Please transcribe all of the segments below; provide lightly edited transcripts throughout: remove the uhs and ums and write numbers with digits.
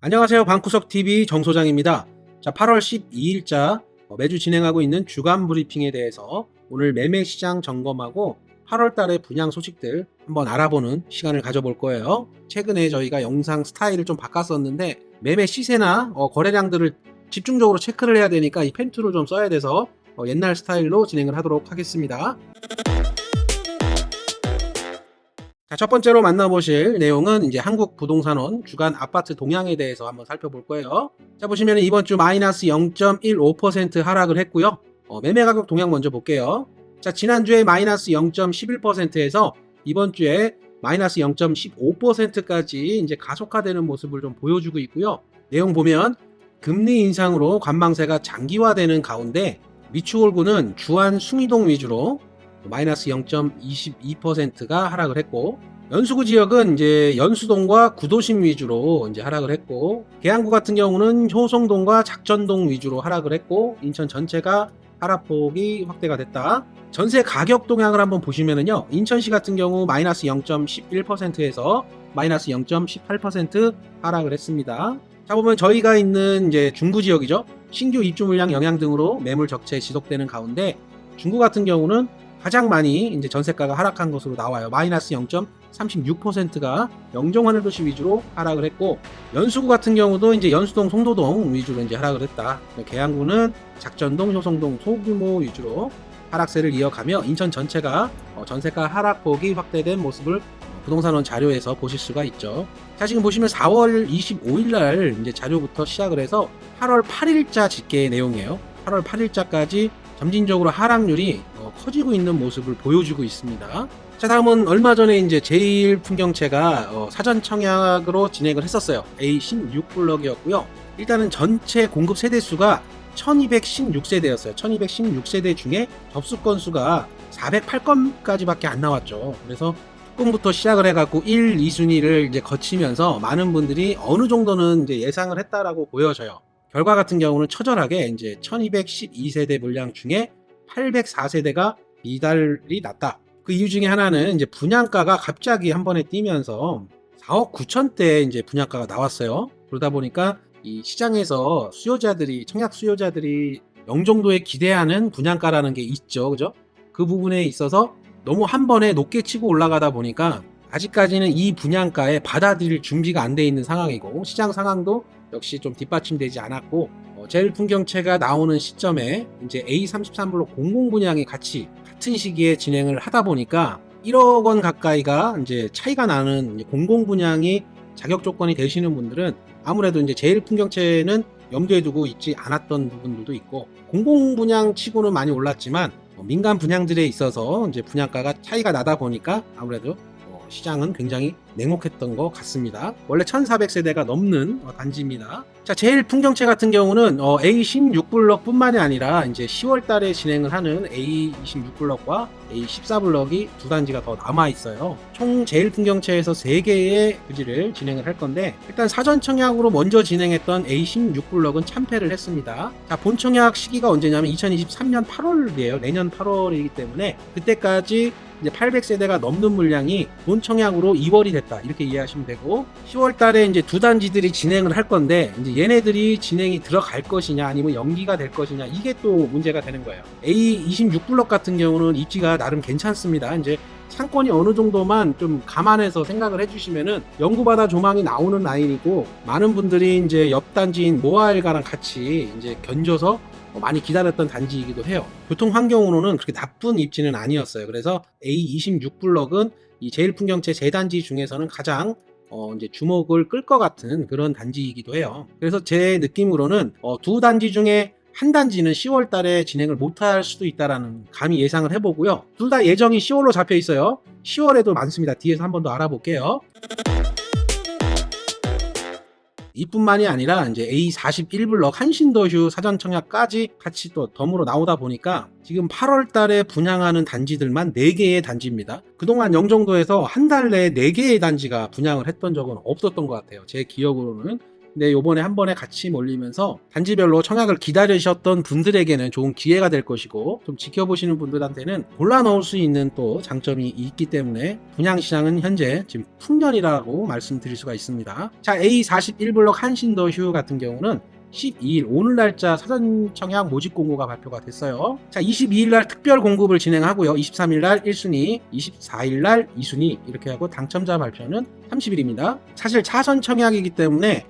안녕하세요. 방구석TV 정소장입니다. 자, 8월 12일자 매주 진행하고 있는 주간 브리핑에 대해서 오늘 매매 시장 점검하고 8월 달의 분양 소식들 한번 알아보는 시간을 가져볼 거예요. 최근에 저희가 영상 스타일을 좀 바꿨었는데 매매 시세나 거래량들을 집중적으로 체크를 해야 되니까 이 펜툴을 좀 써야 돼서 옛날 스타일로 진행을 하도록 하겠습니다. 자, 첫 번째로 만나보실 내용은 이제 한국부동산원 주간 아파트 동향에 대해서 한번 살펴볼 거예요. 자, 보시면 이번 주 마이너스 0.15% 하락을 했고요. 매매 가격 동향 먼저 볼게요. 자, 지난주에 마이너스 0.11%에서 이번 주에 마이너스 0.15%까지 이제 가속화되는 모습을 좀 보여주고 있고요. 내용 보면 금리 인상으로 관망세가 장기화되는 가운데 미추홀구는 주한 숭이동 위주로 마이너스 0.22%가 하락을 했고, 연수구 지역은 이제 연수동과 구도심 위주로 이제 하락을 했고, 계양구 같은 경우는 효성동과 작전동 위주로 하락을 했고, 인천 전체가 하락폭이 확대가 됐다. 전세 가격 동향을 한번 보시면은요, 인천시 같은 경우 마이너스 0.11%에서 마이너스 0.18% 하락을 했습니다. 자, 보면 저희가 있는 이제 중구 지역이죠. 신규 입주 물량 영향 등으로 매물 적체 지속되는 가운데 중구 같은 경우는 가장 많이 이제 전세가가 하락한 것으로 나와요. 마이너스 0.36%가 영종하늘도시 위주로 하락을 했고, 연수구 같은 경우도 이제 연수동, 송도동 위주로 이제 하락을 했다. 계양구는 작전동, 효성동 소규모 위주로 하락세를 이어가며 인천 전체가 전세가 하락폭이 확대된 모습을 부동산원 자료에서 보실 수가 있죠. 자, 지금 보시면 4월 25일 날 이제 자료부터 시작을 해서 8월 8일자 집계 내용이에요. 8월 8일자까지 점진적으로 하락률이 커지고 있는 모습을 보여주고 있습니다. 자, 다음은 얼마 전에 이제 제일풍경채가 사전 청약으로 진행을 했었어요. A16블럭이었고요. 일단은 전체 공급 세대수가 1216세대였어요. 1216세대 중에 접수 건수가 408건까지밖에 안 나왔죠. 그래서 조금부터 시작을 해갖고 1, 2순위를 이제 거치면서 많은 분들이 어느 정도는 이제 예상을 했다라고 보여져요. 결과 같은 경우는 처절하게 이제 1212세대 물량 중에 804세대가 미달이 났다. 그 이유 중에 하나는 이제 분양가가 갑자기 한 번에 뛰면서 4억 9천대 이제 분양가가 나왔어요. 그러다 보니까 이 시장에서 수요자들이, 청약 수요자들이 영종도에 기대하는 분양가라는 게 있죠. 그죠? 그 부분에 있어서 너무 한 번에 높게 치고 올라가다 보니까 아직까지는 이 분양가에 받아들일 준비가 안 돼 있는 상황이고, 시장 상황도 역시 좀 뒷받침되지 않았고, 제일풍경채가 나오는 시점에 이제 A33블록 공공 분양이 같은 시기에 진행을 하다 보니까 1억 원 가까이가 이제 차이가 나는 공공 분양이 자격 조건이 되시는 분들은 아무래도 이제 제일풍경채는 염두에 두고 있지 않았던 부분들도 있고, 공공 분양 치고는 많이 올랐지만 민간 분양들에 있어서 이제 분양가가 차이가 나다 보니까 아무래도 시장은 굉장히 냉혹했던 것 같습니다. 원래 1400세대가 넘는 단지입니다. 자, 제일풍경채 같은 경우는 A16블럭 뿐만이 아니라 이제 10월 달에 진행을 하는 A26블럭과 A14블럭이 두 단지가 더 남아 있어요. 총 제일풍경채에서 3개의 부지를 진행을 할 건데, 일단 사전 청약으로 먼저 진행했던 A16블럭은 참패를 했습니다. 자, 본 청약 시기가 언제냐면 2023년 8월이에요. 내년 8월이기 때문에 그때까지 이제 800세대가 넘는 물량이 본 청약으로 2월이 됐다, 이렇게 이해하시면 되고, 10월 달에 이제 두 단지들이 진행을 할 건데, 이제 얘네들이 진행이 들어갈 것이냐 아니면 연기가 될 것이냐, 이게 또 문제가 되는 거예요. A26블럭 같은 경우는 입지가 나름 괜찮습니다. 이제 상권이 어느 정도만 좀 감안해서 생각을 해주시면은 연구바다 조망이 나오는 라인이고, 많은 분들이 이제 옆 단지인 모아일가랑 같이 이제 견줘서 많이 기다렸던 단지이기도 해요. 교통 환경으로는 그렇게 나쁜 입지는 아니었어요. 그래서 A26블럭은 이 제일풍경채 세 단지 중에서는 가장 이제 주목을 끌 것 같은 그런 단지이기도 해요. 그래서 제 느낌으로는 두 단지 중에 한 단지는 10월 달에 진행을 못할 수도 있다라는 감히 예상을 해보고요. 둘 다 예정이 10월로 잡혀 있어요. 10월에도 많습니다. 뒤에서 한 번 더 알아볼게요. 이뿐만이 아니라 이제 A41블럭 한신더휴 사전 청약까지 같이 또 덤으로 나오다 보니까 지금 8월 달에 분양하는 단지들만 4개의 단지입니다. 그동안 영종도에서 한 달 내에 4개의 단지가 분양을 했던 적은 없었던 것 같아요. 제 기억으로는 근데 요번에 한 번에 같이 몰리면서 단지별로 청약을 기다리셨던 분들에게는 좋은 기회가 될 것이고, 좀 지켜보시는 분들한테는 골라 넣을 수 있는 또 장점이 있기 때문에 분양시장은 현재 지금 풍년이라고 말씀드릴 수가 있습니다. 자, A41블록 한신더휴 같은 경우는 12일 오늘 날짜 사전 청약 모집 공고가 발표가 됐어요. 자, 22일 날 특별 공급을 진행하고요. 23일 날 1순위, 24일 날 2순위 이렇게 하고 당첨자 발표는 30일입니다. 사실 차선 청약이기 때문에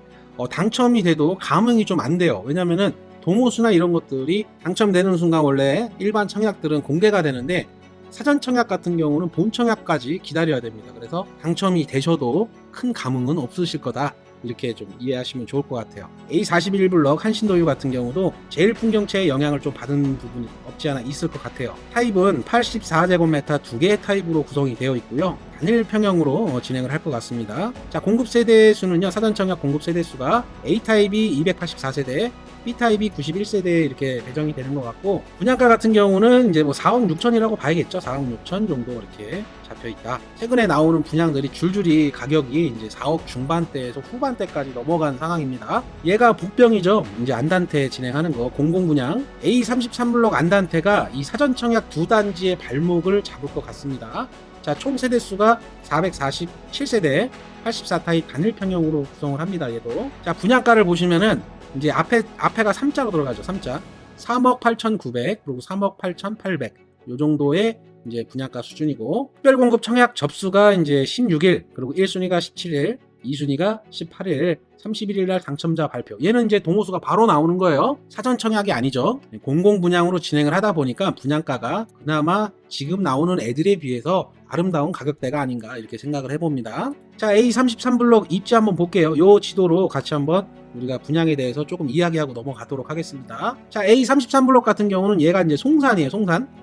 당첨이 돼도 감흥이 좀 안 돼요. 왜냐면은 동호수나 이런 것들이 당첨되는 순간 원래 일반 청약들은 공개가 되는데, 사전 청약 같은 경우는 본 청약까지 기다려야 됩니다. 그래서 당첨이 되셔도 큰 감흥은 없으실 거다, 이렇게 좀 이해하시면 좋을 것 같아요. A41블록 한신더휴 같은 경우도 제일풍경채의 영향을 좀 받은 부분이 없지 않아 있을 것 같아요. 타입은 84제곱미터 2개의 타입으로 구성이 되어 있고요. 단일 평형으로 진행을 할 것 같습니다. 자, 공급 세대수는요, 사전 청약 공급 세대수가 A타입이 284세대, B타입이 91세대 이렇게 배정이 되는 것 같고, 분양가 같은 경우는 이제 뭐 4억 6천이라고 봐야겠죠. 4억 6천 정도 이렇게 잡혀 있다. 최근에 나오는 분양들이 줄줄이 가격이 이제 4억 중반대에서 후반대까지 넘어간 상황입니다. 얘가 복병이죠. 이제 안단테 진행하는 거 공공분양 A33블록 안단테가 이 사전 청약 두 단지의 발목을 잡을 것 같습니다. 자, 총 세대수가 447세대, 84타입 단일 평형으로 구성을 합니다. 얘도. 자, 분양가를 보시면은 이제 앞에가 3자로 들어가죠. 3자. 3억 8,900, 그리고 3억 8,800. 요 정도의 이제 분양가 수준이고, 특별공급 청약 접수가 이제 16일, 그리고 1순위가 17일, 2순위가 18일, 31일 날 당첨자 발표. 얘는 이제 동호수가 바로 나오는 거예요. 사전 청약이 아니죠. 공공 분양으로 진행을 하다 보니까 분양가가 그나마 지금 나오는 애들에 비해서 아름다운 가격대가 아닌가 이렇게 생각을 해봅니다. 자, A33블록 입지 한번 볼게요. 요 지도로 같이 한번 우리가 분양에 대해서 조금 이야기하고 넘어가도록 하겠습니다. 자, A33블록 같은 경우는 얘가 이제 송산이에요.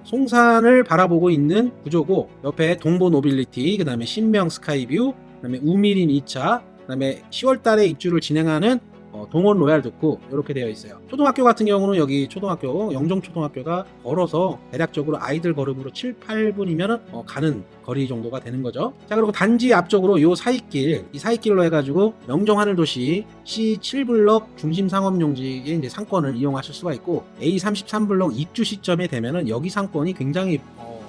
송산을 바라보고 있는 구조고, 옆에 동보 노빌리티, 그 다음에 신명 스카이뷰, 그 다음에 우미림 2차, 그 다음에 10월달에 입주를 진행하는 동원 로얄 듣고 이렇게 되어 있어요. 초등학교 같은 경우는 여기 초등학교 영종초등학교가 걸어서 대략적으로 아이들 걸음으로 7, 8분이면 가는 거리 정도가 되는 거죠. 자, 그리고 단지 앞쪽으로 이 사이길로 해가지고 영종하늘도시 C7블록 중심상업용지의 이제 상권을 이용하실 수가 있고, A33블록 입주 시점에 되면은 여기 상권이 굉장히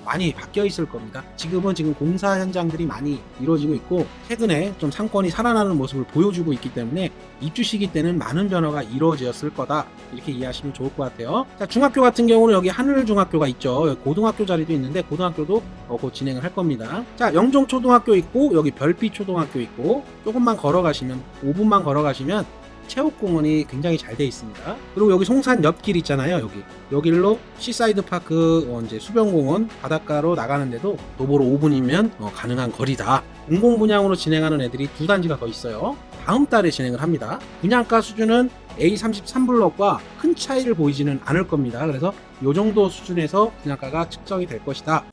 많이 바뀌어 있을 겁니다. 지금 공사 현장들이 많이 이루어지고 있고, 최근에 좀 상권이 살아나는 모습을 보여주고 있기 때문에 입주 시기 때는 많은 변화가 이루어졌을 거다, 이렇게 이해하시면 좋을 것 같아요. 자, 중학교 같은 경우는 여기 하늘중학교가 있죠. 고등학교 자리도 있는데 고등학교도 곧 진행을 할 겁니다. 자, 영종초등학교 있고, 여기 별빛초등학교 있고, 조금만 걸어가시면 5분만 걸어가시면 체육공원이 굉장히 잘 돼 있습니다. 그리고 여기 송산 옆길 있잖아요. 여기로 시사이드 파크 이제 수변공원 바닷가로 나가는데도 도보로 5분이면 가능한 거리다. 공공분양으로 진행하는 애들이 두 단지가 더 있어요. 다음 달에 진행을 합니다. 분양가 수준은 A33블록과 큰 차이를 보이지는 않을 겁니다. 그래서 이 정도 수준에서 분양가가 측정이 될 것이다.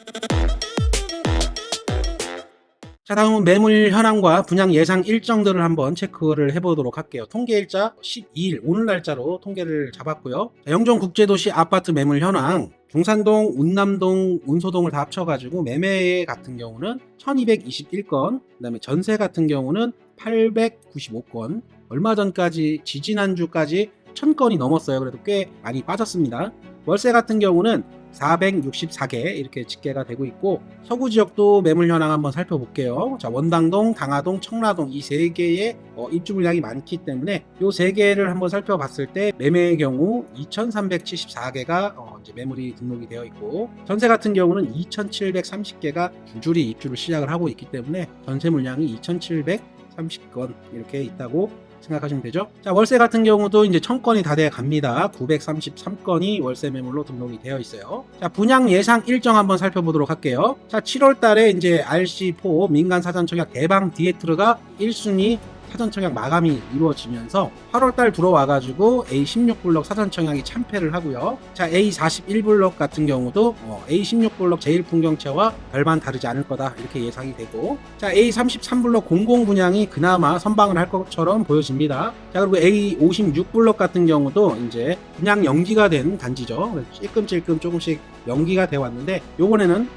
자, 다음은 매물 현황과 분양 예상 일정들을 한번 체크를 해보도록 할게요. 통계 일자 12일 오늘 날짜로 통계를 잡았고요. 영종국제도시 아파트 매물 현황, 중산동, 운남동, 운소동을 다 합쳐가지고 매매 같은 경우는 1221건, 그 다음에 전세 같은 경우는 895건, 얼마 전까지 지지난주까지 1000건이 넘었어요. 그래도 꽤 많이 빠졌습니다. 월세 같은 경우는 464개 이렇게 집계가 되고 있고, 서구 지역도 매물 현황 한번 살펴볼게요. 자, 원당동, 당하동, 청라동 이 세 개의 입주 물량이 많기 때문에 이 세 개를 한번 살펴봤을 때 매매의 경우 2,374개가 이제 매물이 등록이 되어 있고, 전세 같은 경우는 2,730개가 줄줄이 입주를 시작을 하고 있기 때문에 전세 물량이 2,730건 이렇게 있다고 생각하시면 되죠. 자, 월세 같은 경우도 이제 1000건이 다 돼 갑니다. 933건이 월세 매물로 등록이 되어 있어요. 자, 분양 예상 일정 한번 살펴보도록 할게요. 자, 7월 달에 이제 RC4 민간 사전 청약 대방 디에트르가 1순위 사전 청약 마감이 이루어지면서 8월 달 들어와가지고 A16블록 사전 청약이 참패를 하고요. 자, A41블록 같은 경우도 A16블록 제일풍경채와 별반 다르지 않을 거다 이렇게 예상이 되고, 자, A33블록 공공분양이 그나마 선방을 할 것처럼 보여집니다. 자, 그리고 A56블록 같은 경우도 이제 분양 연기가 된 단지죠. 찔끔찔끔 조금씩 연기가 되어 왔는데 요번에는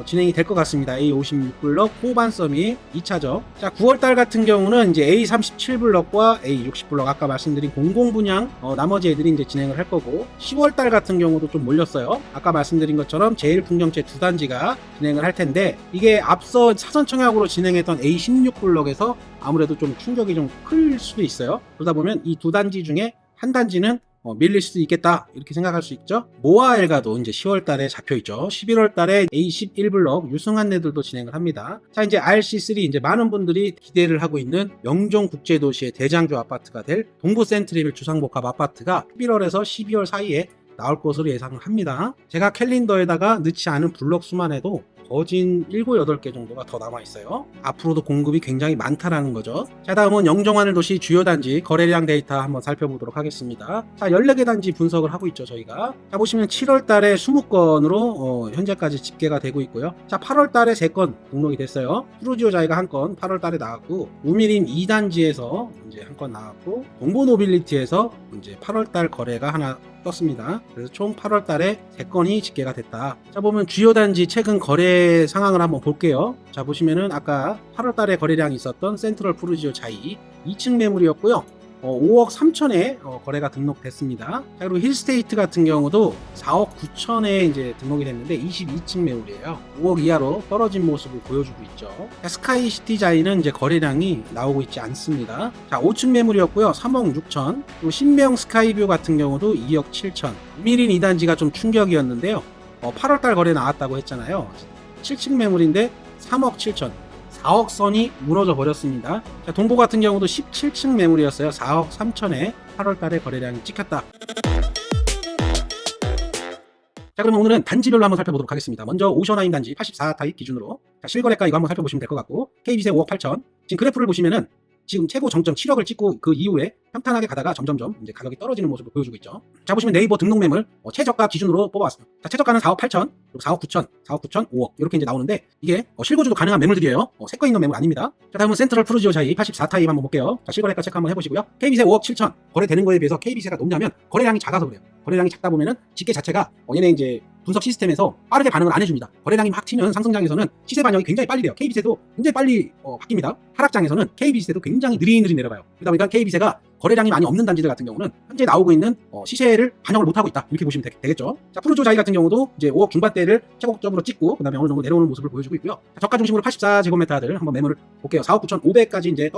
진행이 될 것 같습니다. A56블럭 후반 서밋 2차죠. 자, 9월달 같은 경우는 이제 A37블럭과 A60블럭 아까 말씀드린 공공 분양 나머지 애들이 이제 진행을 할 거고 10월달 같은 경우도 좀 몰렸어요. 아까 말씀드린 것처럼 제일풍경채 두 단지가 진행을 할 텐데 이게 앞서 사전 청약으로 진행했던 A16블럭에서 아무래도 좀 충격이 좀 클 수도 있어요. 그러다 보면 이 두 단지 중에 한 단지는 밀릴 수도 있겠다 이렇게 생각할 수 있죠. 모아엘가도 이제 10월 달에 잡혀 있죠. 11월 달에 A11블럭 유승한 애들도 진행을 합니다. 자, 이제 RC3 이제 많은 분들이 기대를 하고 있는 영종 국제도시의 대장주 아파트가 될 동부 센트리빌 주상복합 아파트가 11월에서 12월 사이에 나올 것으로 예상을 합니다. 제가 캘린더에다가 넣지 않은 블럭 수만 해도 거진 7, 8개 정도가 더 남아있어요. 앞으로도 공급이 굉장히 많다라는 거죠. 자, 다음은 영종하늘 도시 주요 단지 거래량 데이터 한번 살펴보도록 하겠습니다. 자, 14개 단지 분석을 하고 있죠, 저희가. 자, 보시면 7월 달에 20건으로 현재까지 집계가 되고 있고요. 자, 8월 달에 3건 등록이 됐어요. 푸르지오 자이가 1건 8월 달에 나왔고, 우미림 2단지에서 이제 1건 나왔고, 동보노빌리티에서 이제 8월 달 거래가 하나 떴습니다. 그래서 총 8월 달에 3건이 집계가 됐다. 자, 보면 주요 단지 최근 거래 상황을 한번 볼게요. 자, 보시면은 아까 8월 달에 거래량이 있었던 센트럴 푸르지오 자이 2층 매물이었고요. 5억 3천에 거래가 등록됐습니다. 자, 그리고 힐스테이트 같은 경우도 4억 9천에 이제 등록이 됐는데 22층 매물이에요. 5억 이하로 떨어진 모습을 보여주고 있죠. 자, 스카이시티 자이는 이제 거래량이 나오고 있지 않습니다. 자, 5층 매물이었고요. 3억 6천. 그리고 신명 스카이뷰 같은 경우도 2억 7천. 미린 2단지가 좀 충격이었는데요. 8월 달 거래 나왔다고 했잖아요. 7층 매물인데 3억 7천. 4억 선이 무너져 버렸습니다. 자, 동보 같은 경우도 17층 매물이었어요. 4억 3천에 8월 달에 거래량이 찍혔다. 자, 그러면 오늘은 단지별로 한번 살펴보도록 하겠습니다. 먼저 오션하임 단지 84타입 기준으로 자, 실거래가 이거 한번 살펴보시면 될 것 같고 KB세 5억 8천. 지금 그래프를 보시면은 지금 최고 정점 7억을 찍고 그 이후에 평탄하게 가다가 점점점 이제 가격이 떨어지는 모습을 보여주고 있죠. 자, 보시면 네이버 등록 매물 최저가 기준으로 뽑아왔습니다. 자, 최저가는 4억 8천, 그리고 4억 9천, 4억 9천, 5억 이렇게 이제 나오는데 이게 실거주도 가능한 매물들이에요. 새거 있는 매물 아닙니다. 자, 다음은 센트럴 푸르지오 자이 84타입 한번 볼게요. 자, 실거래가 체크 한번 해보시고요. KB세 5억 7천 거래되는 거에 비해서 KB세가 높냐면 거래량이 작아서 그래요. 거래량이 작다 보면은 집계 자체가 얘네 이제 분석 시스템에서 빠르게 반응을 안 해줍니다. 거래량이 막 튀면 상승장에서는 시세 반영이 굉장히 빨리 돼요. KB세도 굉장히 빨리 바뀝니다. 하락장에서는 KB세도 굉장히 느릿느릿 내려가요. 그러다 보니까 KB세가 거래량이 많이 없는 단지들 같은 경우는 현재 나오고 있는 시세를 반영을 못하고 있다 이렇게 보시면 되겠죠. 자, 푸르지오 자이 같은 경우도 이제 5억 중반대를 최고점으로 찍고 그 다음에 어느 정도 내려오는 모습을 보여주고 있고요. 자, 저가 중심으로 84제곱미터들 한번 매물을 볼게요. 4억 9,500까지 이제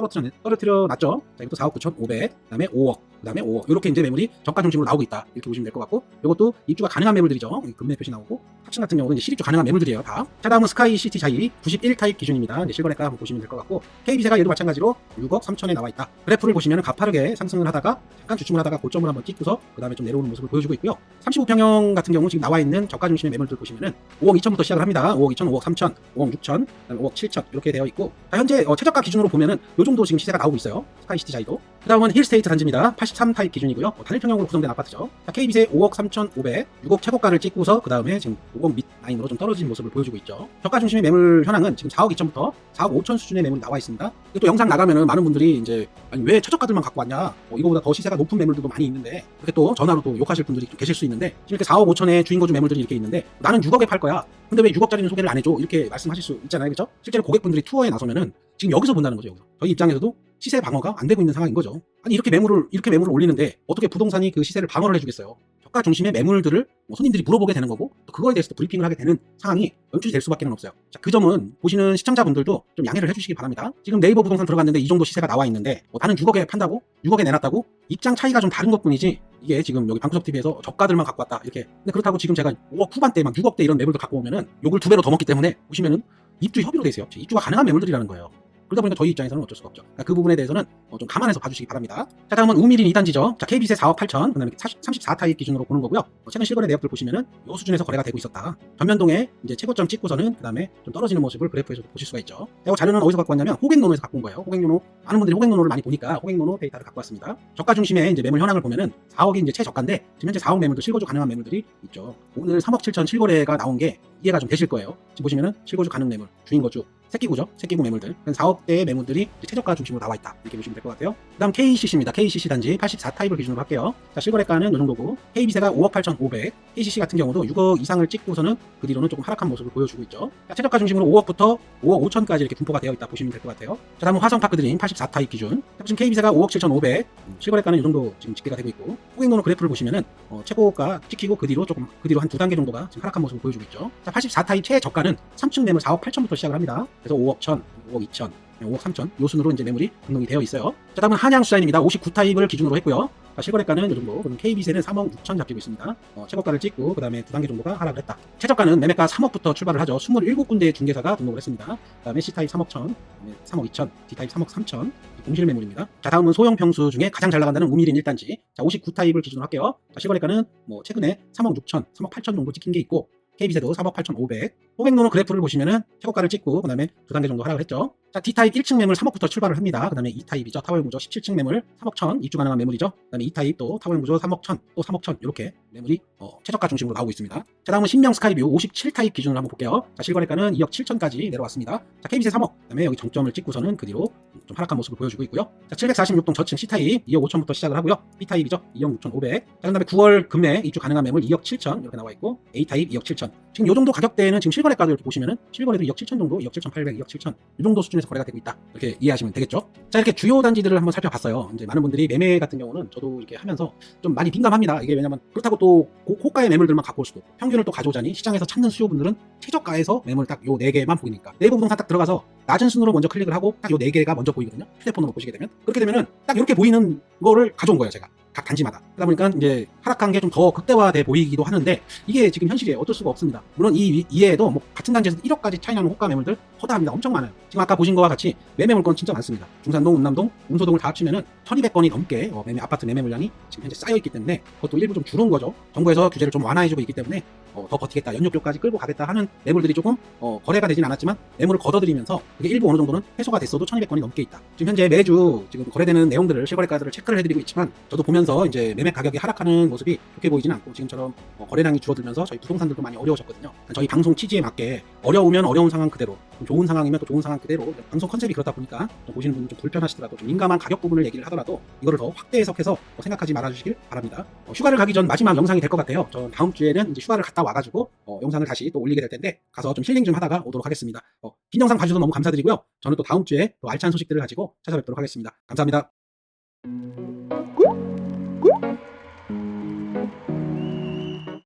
떨어뜨려놨죠. 자, 이것도 4억 9,500, 그 다음에 5억, 그 다음에 5억 이렇게 이제 매물이 저가 중심으로 나오고 있다 이렇게 보시면 될 것 같고, 이것도 입주가 가능한 매물들이죠. 금매 표시 나오고 탑층 같은 경우는 이제 실입주 가능한 매물들이에요 다. 자, 다음은 스카이시티 자이 91타입 기준입니다. 이제 실거래가 한번 보시면 될 것 같고 KB세가 얘도 마찬가지로 6억 3천에 나와 있다. 그래프를 보시면 가파르게 상승을 하다가 잠깐 주춤을 하다가 고점을 한번 찍고서 그 다음에 좀 내려오는 모습을 보여주고 있고요. 35평형 같은 경우 지금 나와 있는 저가 중심의 매물들 보시면은 5억 2천부터 시작을 합니다. 5억 2천, 5억 3천, 5억 6천, 5억 7천 이렇게 되어 있고, 자, 현재 최저가 기준으로 보면은 요 정도 지금 시세가 나오고 있어요. 스카이시티 자이도. 그 다음은 힐스테이트 단지입니다. 83타입 기준이고요. 단일평형으로 구성된 아파트죠. 자, KB세 5억 3,500, 6억 최고가를 찍고서 그 다음에 지금 5억 밑 라인으로 좀 떨어진 모습을 보여주고 있죠. 저가 중심의 매물 현황은 지금 4억 2천부터 4억 5천 수준의 매물이 나와 있습니다. 또 영상 나가면은 많은 분들이 이제 아니 왜 최저가들만 갖고 왔냐, 이거보다 더 시세가 높은 매물들도 많이 있는데 이렇게 또 전화로 또 욕하실 분들이 좀 계실 수 있는데, 지금 이렇게 4억 5천의 주인거주 매물들이 이렇게 있는데 나는 6억에 팔 거야. 근데 왜 6억짜리는 소개를 안 해줘? 이렇게 말씀하실 수 있잖아요, 그렇죠? 실제로 고객분들이 투어에 나서면은 지금 여기서 본다는 거죠. 여기서 저희 입장에서도 시세 방어가 안 되고 있는 상황인 거죠. 아니 이렇게 매물을 올리는데 어떻게 부동산이 그 시세를 방어를 해주겠어요? 저가 중심의 매물들을 손님들이 물어보게 되는 거고, 또 그거에 대해서 브리핑을 하게 되는 상황이 연출이 될 수밖에 없어요. 자, 그 점은 보시는 시청자분들도 좀 양해를 해주시기 바랍니다. 지금 네이버 부동산 들어갔는데 이 정도 시세가 나와 있는데 나는 6억에 판다고? 6억에 내놨다고? 입장 차이가 좀 다른 것뿐이지 이게 지금 여기 방구석TV에서 저가들만 갖고 왔다 이렇게. 근데 그렇다고 지금 제가 5억 후반대 막 6억대 이런 매물들 갖고 오면은 욕을 2배로 더 먹기 때문에 보시면은 입주 협의로 돼 있어요. 입주가 가능한 매물들이라는 거예요. 그러다 보니까 저희 입장에서는 어쩔 수가 없죠. 그러니까 그 부분에 대해서는 좀 감안해서 봐주시기 바랍니다. 자, 다음은 우미린 2단지죠. 자, KB세 4억 8천, 그 다음에 34타입 기준으로 보는 거고요. 최근 실거래 내역들 보시면은 이 수준에서 거래가 되고 있었다. 전면동에 이제 최고점 찍고서는 그 다음에 좀 떨어지는 모습을 그래프에서 보실 수가 있죠. 이 자료는 어디서 갖고 왔냐면 호갱노노에서 갖고 온 거예요. 호갱노노, 많은 분들이 호갱노노를 많이 보니까 호갱노노 데이터를 갖고 왔습니다. 저가 중심의 이제 매물 현황을 보면은 4억이 이제 최저가인데 지금 현재 4억 매물도 실거주 가능한 매물들이 있죠. 오늘 3억 7천 실거래가 나온 게 이해가 좀 되실 거예요. 지금 보시면은 실거주 가능 매물, 주인거주 새끼구죠. 새끼구 매물들. 4억대의 매물들이 최저가 중심으로 나와 있다. 이렇게 보시면 될 것 같아요. 그다음 KCC입니다. KCC 단지 84타입을 기준으로 할게요. 자, 실거래가는 이 정도고 KB세가 5억 8,500. KCC 같은 경우도 6억 이상을 찍고서는 그 뒤로는 조금 하락한 모습을 보여주고 있죠. 자, 최저가 중심으로 5억부터 5억 5천까지 이렇게 분포가 되어 있다 보시면 될 것 같아요. 자, 다음은 화성파크드림 84타입 기준. 자, 지금 KB세가 5억 7,500. 실거래가는 이 정도 지금 집계가 되고 있고 호갱노노 그래프를 보시면은 최고가 찍히고 그 뒤로 한 두 단계 정도가 지금 하락한 모습을 보여주고 있죠. 자, 84타입 최저가는 3층 매물 4억 8천부터 시작을 합니다. 그래서 5억 1천, 5억 2천, 5억 3천 요 순으로 이제 매물이 등록이 되어 있어요. 자, 다음은 한양수자인입니다. 59타입을 기준으로 했고요. 자, 실거래가는 이 정도. 그럼 KB세는 3억 6천 잡히고 있습니다. 최고가를 찍고 그 다음에 두 단계 정도가 하락을 했다. 최저가는 매매가 3억부터 출발을 하죠. 27군데의 중개사가 등록을 했습니다. 그 다음에 C타입 3억 천, 3억 2천, D타입 3억 3천 공실 매물입니다. 자, 다음은 소형 평수 중에 가장 잘 나간다는 우미린 1단지. 자, 59타입을 기준으로 할게요. 자, 실거래가는 최근에 3억 6천, 3억 8천 정도 찍힌 게 있고 KB세도 3억 8,500. 호갱노노 그래프를 보시면은 최고가를 찍고 그 다음에 두 단계 정도 하락을 했죠. 자, D타입 1층 매물 3억부터 출발을 합니다. 그 다음에 2타입이죠. 타워형 구조 17층 매물 3억 천 입주 가능한 매물이죠. 그 다음에 2타입 또 타워형 구조 3억 천, 또 3억 천 이렇게 매물이 최저가 중심으로 나오고 있습니다. 자, 다음은 신명 스카이뷰 57타입 기준으로 한번 볼게요. 자, 실거래가는 2억 7천까지 내려왔습니다. 자, KB세 3억. 그 다음에 여기 정점을 찍고서는 그 뒤로 좀 하락한 모습을 보여주고 있고요. 자, 746동 저층 C타입 2억 5천부터 시작을 하고요. B타입이죠. 2억 6,500. 자, 그 다음에 9월 금매 입주 가능한 매물 2억 7천 이렇게 나와 있고 A타입 2억 7천. 지금 이 정도 가격대는 지금 실거래가도 이렇게 보시면은 실거래도 2억 7천 정도, 2억 7,800, 2억 7천 이 정도 수준에서 거래가 되고 있다. 이렇게 이해하시면 되겠죠. 자, 이렇게 주요 단지들을 한번 살펴봤어요. 이제 많은 분들이 매매 같은 경우는 저도 이렇게 하면서 좀 많이 민감합니다. 이게 왜냐면 그렇다고 또 고가의 매물들만 갖고 올 수도 없고 평균을 또 가져오자니 시장에서 찾는 수요분들은 최저가에서 매물 딱 요 4개만 보이니까 네이버 부동산 딱 들어가서 낮은 순으로 먼저 클릭을 하고 딱 요 4개가 먼저 보이거든요. 휴대폰으로 보시게 되면 그렇게 되면은 딱 이렇게 보이는 거를 가져온 거예요. 제가 각 단지마다. 그러다 보니까 이제 하락한 게 좀 더 극대화돼 보이기도 하는데 이게 지금 현실이에요. 어쩔 수가 없습니다. 물론 이외에도 뭐 같은 단지에서 1억까지 차이 나는 호가 매물들 허다합니다. 엄청 많아요. 지금 아까 보신 거와 같이 매매 물건 진짜 많습니다. 중산동, 운남동, 운소동을 다 합치면은 1200건이 넘게 아파트 매매 물량이 지금 현재 쌓여 있기 때문에 그것도 일부 좀 줄은 거죠. 정부에서 규제를 좀 완화해주고 있기 때문에 더 버티겠다, 연육료까지 끌고 가겠다 하는 매물들이 조금 거래가 되진 않았지만 매물을 걷어들이면서 그게 일부 어느 정도는 해소가 됐어도 1200건이 넘게 있다. 지금 현재 매주 지금 거래되는 내용들을 실거래가들을 체크를 해드리고 있지만 저도 보면서 이제 매매 가격이 하락하는 모습이 좋게 보이지는 않고 지금처럼 거래량이 줄어들면서 저희 부동산들도 많이 어려워졌거든요. 저희 방송 취지에 맞게 어려우면 어려운 상황 그대로, 좋은 상황이면 또 좋은 상황 그대로 방송 컨셉이 그렇다 보니까 좀 보시는 분이 좀 불편하시더라도 좀 민감한 가격 부분을 얘기를 하더라도 이거를 더 확대 해석해서 생각하지 말아주시길 바랍니다. 휴가를 가기 전 마지막 영상이 될 것 같아요. 저 다음 주에는 이제 휴가를 갔다 와가지고 영상을 다시 또 올리게 될 텐데 가서 좀 힐링 좀 하다가 오도록 하겠습니다. 긴 영상 봐주셔서 너무 감사드리고요. 저는 또 다음 주에 또 알찬 소식들을 가지고 찾아뵙도록 하겠습니다. 감사합니다.